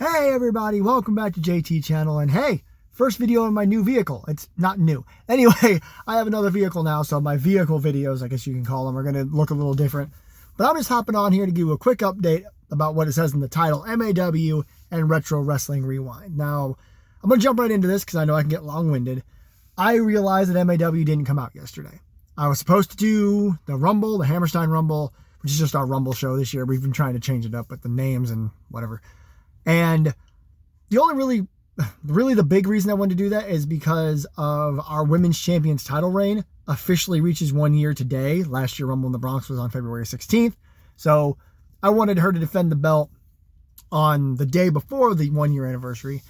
Hey everybody, welcome back to JT channel, and hey, first video on my new vehicle. It's not new. Anyway, I have another vehicle now, so my vehicle videos, I guess you can call them, are going to look a little different. But I'm just hopping on here to give you a quick update about what it says in the title, MAW and Retro Wrestling Rewind. Now, I'm going to jump right into this because I know I can get long-winded. I realized that MAW didn't come out yesterday. I was supposed to do the Rumble, the Hammerstein Rumble, which is just our Rumble show this year. We've been trying to change it up with the names and whatever. And the only really the big reason I wanted to do that is because of our women's champions title reign officially reaches 1 year today. Last year Rumble in the Bronx was on February 16th. So I wanted her to defend the belt on the day before the 1 year anniversary.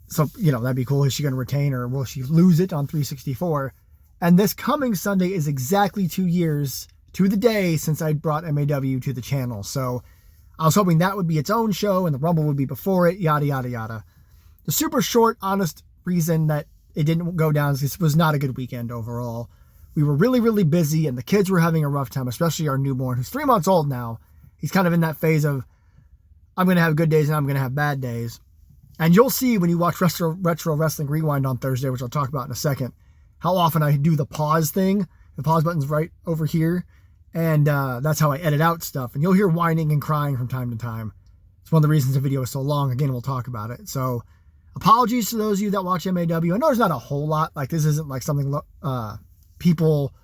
So, you know, that'd be cool. Is she going to retain or will she lose it on 364? And this coming Sunday is exactly 2 years to the day since I brought MAW to the channel. So I was hoping that would be its own show and the Rumble would be before it, yada, yada, yada. The super short, honest reason that it didn't go down is this was not a good weekend overall. We were really, really busy and the kids were having a rough time, especially our newborn, who's 3 months old now. He's kind of in that phase of, I'm going to have good days and I'm going to have bad days. And you'll see when you watch Retro Wrestling Rewind on Thursday, which I'll talk about in a second, how often I do the pause thing. The pause button's right over here. And that's how I edit out stuff. And you'll hear whining and crying from time to time. It's one of the reasons the video is so long. Again, we'll talk about it. So apologies to those of you that watch MAW. I know there's not a whole lot. Like, this isn't like something people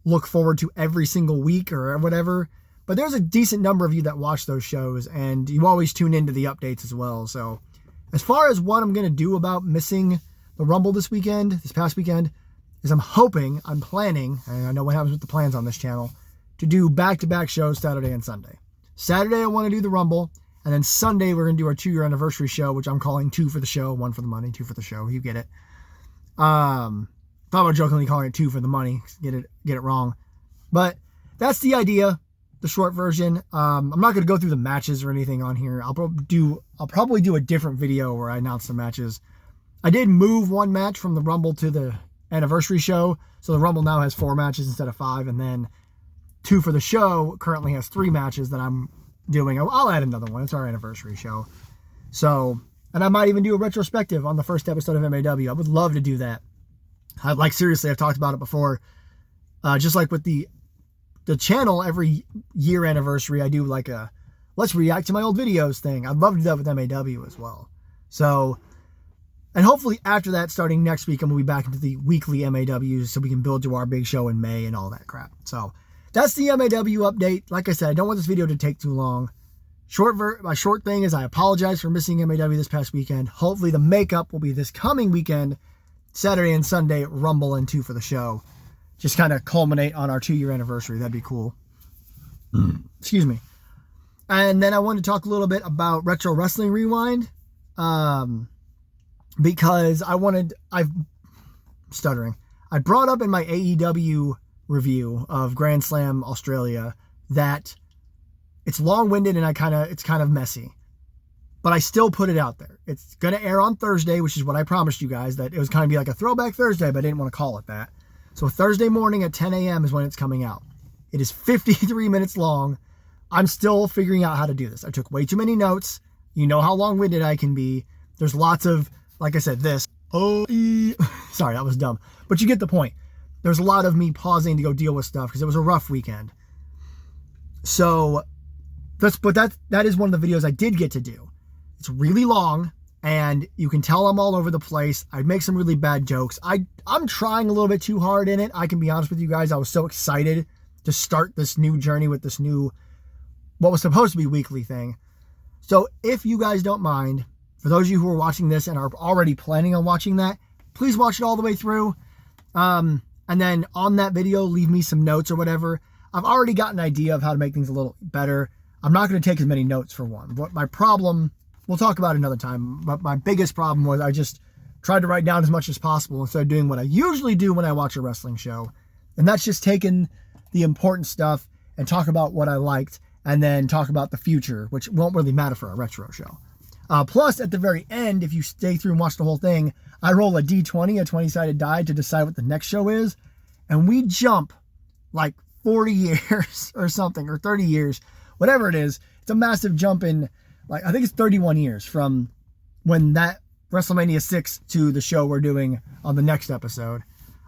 look forward to every single week or whatever. But there's a decent number of you that watch those shows. And you always tune into the updates as well. So as far as what I'm going to do about missing the Rumble this past weekend, is I'm planning, and I know what happens with the plans on this channel, to do back-to-back shows Saturday and Sunday. Saturday, I want to do the Rumble, and then Sunday, we're going to do our 2-year anniversary show, which I'm calling 2 for the show, 1 for the money, 2 for the show. You get it. Thought about jokingly calling it 2 for the money. Get it wrong. But that's the idea, the short version. I'm not going to go through the matches or anything on here. I'll probably do a different video where I announce the matches. I did move one match from the Rumble to the anniversary show, so the Rumble now has 4 matches instead of 5, and then 2 for the show currently has 3 matches that I'm doing. I'll add another one. It's our anniversary show. So, and I might even do a retrospective on the first episode of MAW. I would love to do that. Seriously, I've talked about it before. Just like with the channel, every year anniversary, I do like a let's react to my old videos thing. I'd love to do that with MAW as well. So, and hopefully after that, starting next week, I'm going to be back into the weekly MAWs so we can build to our big show in May and all that crap. So that's the MAW update. Like I said, I don't want this video to take too long. My short thing is I apologize for missing MAW this past weekend. Hopefully the makeup will be this coming weekend, Saturday and Sunday, Rumble and 2 for the show. Just kind of culminate on our 2-year anniversary. That'd be cool. Excuse me. And then I want to talk a little bit about Retro Wrestling Rewind. Because I'm stuttering. I brought up in my AEW review of Grand Slam Australia that it's long-winded and it's kind of messy. But I still put it out there. It's going to air on Thursday, which is what I promised you guys, that it was kind of be like a throwback Thursday, but I didn't want to call it that. So Thursday morning at 10 a.m. is when it's coming out. It is 53 minutes long. I'm still figuring out how to do this. I took way too many notes. You know how long-winded I can be. There's lots of, like I said, sorry, that was dumb. But you get the point. There's a lot of me pausing to go deal with stuff because it was a rough weekend. So, that is one of the videos I did get to do. It's really long, and you can tell I'm all over the place. I make some really bad jokes. I'm trying a little bit too hard in it. I can be honest with you guys. I was so excited to start this new journey with this new, what was supposed to be weekly thing. So, if you guys don't mind, for those of you who are watching this and are already planning on watching that, please watch it all the way through. And then on that video, leave me some notes or whatever. I've already got an idea of how to make things a little better. I'm not going to take as many notes for one. What my problem, we'll talk about another time, but my biggest problem was I just tried to write down as much as possible instead of doing what I usually do when I watch a wrestling show. And that's just taking the important stuff and talk about what I liked and then talk about the future, which won't really matter for a retro show. Plus, at the very end, if you stay through and watch the whole thing, I roll a D20, a 20-sided die, to decide what the next show is. And we jump like 40 years or something, or 30 years, whatever it is. It's a massive jump in like, I think it's 31 years from when that WrestleMania 6 to the show we're doing on the next episode.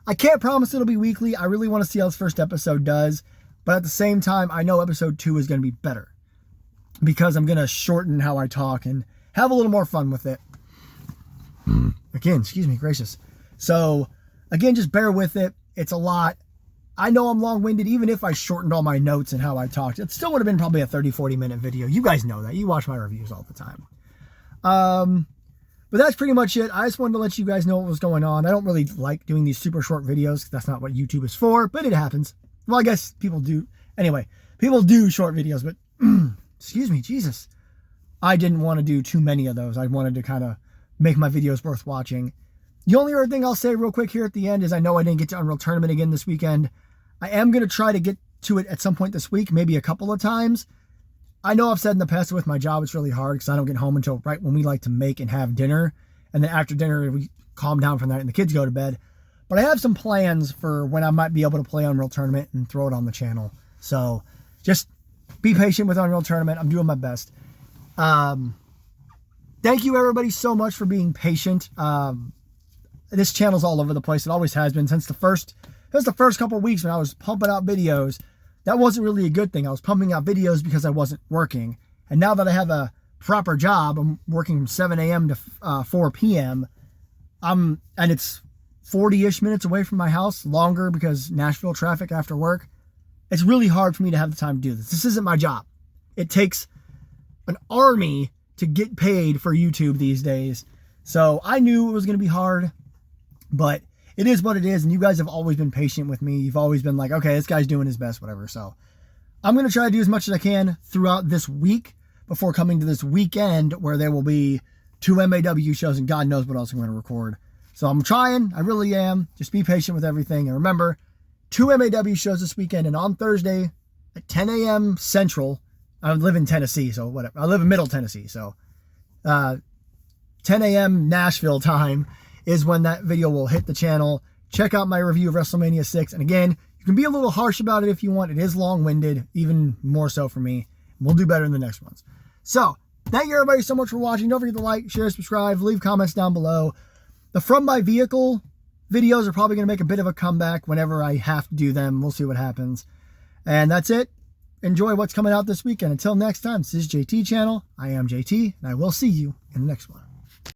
I can't promise it'll be weekly. I really want to see how this first episode does. But at the same time, I know episode 2 is going to be better because I'm going to shorten how I talk and have a little more fun with it. Again, excuse me, gracious. So, again, just bear with it. It's a lot. I know I'm long-winded. Even if I shortened all my notes and how I talked, it still would have been probably a 30, 40-minute video. You guys know that. You watch my reviews all the time. But that's pretty much it. I just wanted to let you guys know what was going on. I don't really like doing these super short videos. That's not what YouTube is for, but it happens. Well, I guess people do. Anyway, people do short videos, but excuse me, Jesus. I didn't want to do too many of those. I wanted to kind of make my videos worth watching. The only other thing I'll say real quick here at the end is I know I didn't get to Unreal Tournament again this weekend. I am going to try to get to it at some point this week, maybe a couple of times. I know I've said in the past with my job it's really hard because I don't get home until right when we like to make and have dinner. And then after dinner, we calm down from that and the kids go to bed. But I have some plans for when I might be able to play Unreal Tournament and throw it on the channel. So just be patient with Unreal Tournament. I'm doing my best. Thank you everybody so much for being patient. This channel's all over the place. It always has been since the first couple of weeks when I was pumping out videos. That wasn't really a good thing. I was pumping out videos because I wasn't working. And now that I have a proper job, I'm working from 7 a.m. to 4 p.m. And it's 40-ish minutes away from my house, longer because Nashville traffic after work. It's really hard for me to have the time to do this. This isn't my job. It takes an army to get paid for YouTube these days. So I knew it was going to be hard, but it is what it is. And you guys have always been patient with me. You've always been like, okay, this guy's doing his best, whatever. So I'm going to try to do as much as I can throughout this week before coming to this weekend where there will be 2 MAW shows and God knows what else I'm going to record. So I'm trying. I really am. Just be patient with everything. And remember, 2 MAW shows this weekend. And on Thursday at 10 a.m. Central, I live in Tennessee, so whatever. I live in Middle Tennessee, so 10 a.m. Nashville time is when that video will hit the channel. Check out my review of WrestleMania 6. And again, you can be a little harsh about it if you want. It is long-winded, even more so for me. We'll do better in the next ones. So, thank you everybody so much for watching. Don't forget to like, share, subscribe, leave comments down below. The From My Vehicle videos are probably going to make a bit of a comeback whenever I have to do them. We'll see what happens. And that's it. Enjoy what's coming out this weekend. Until next time, this is JT Channel. I am JT, and I will see you in the next one.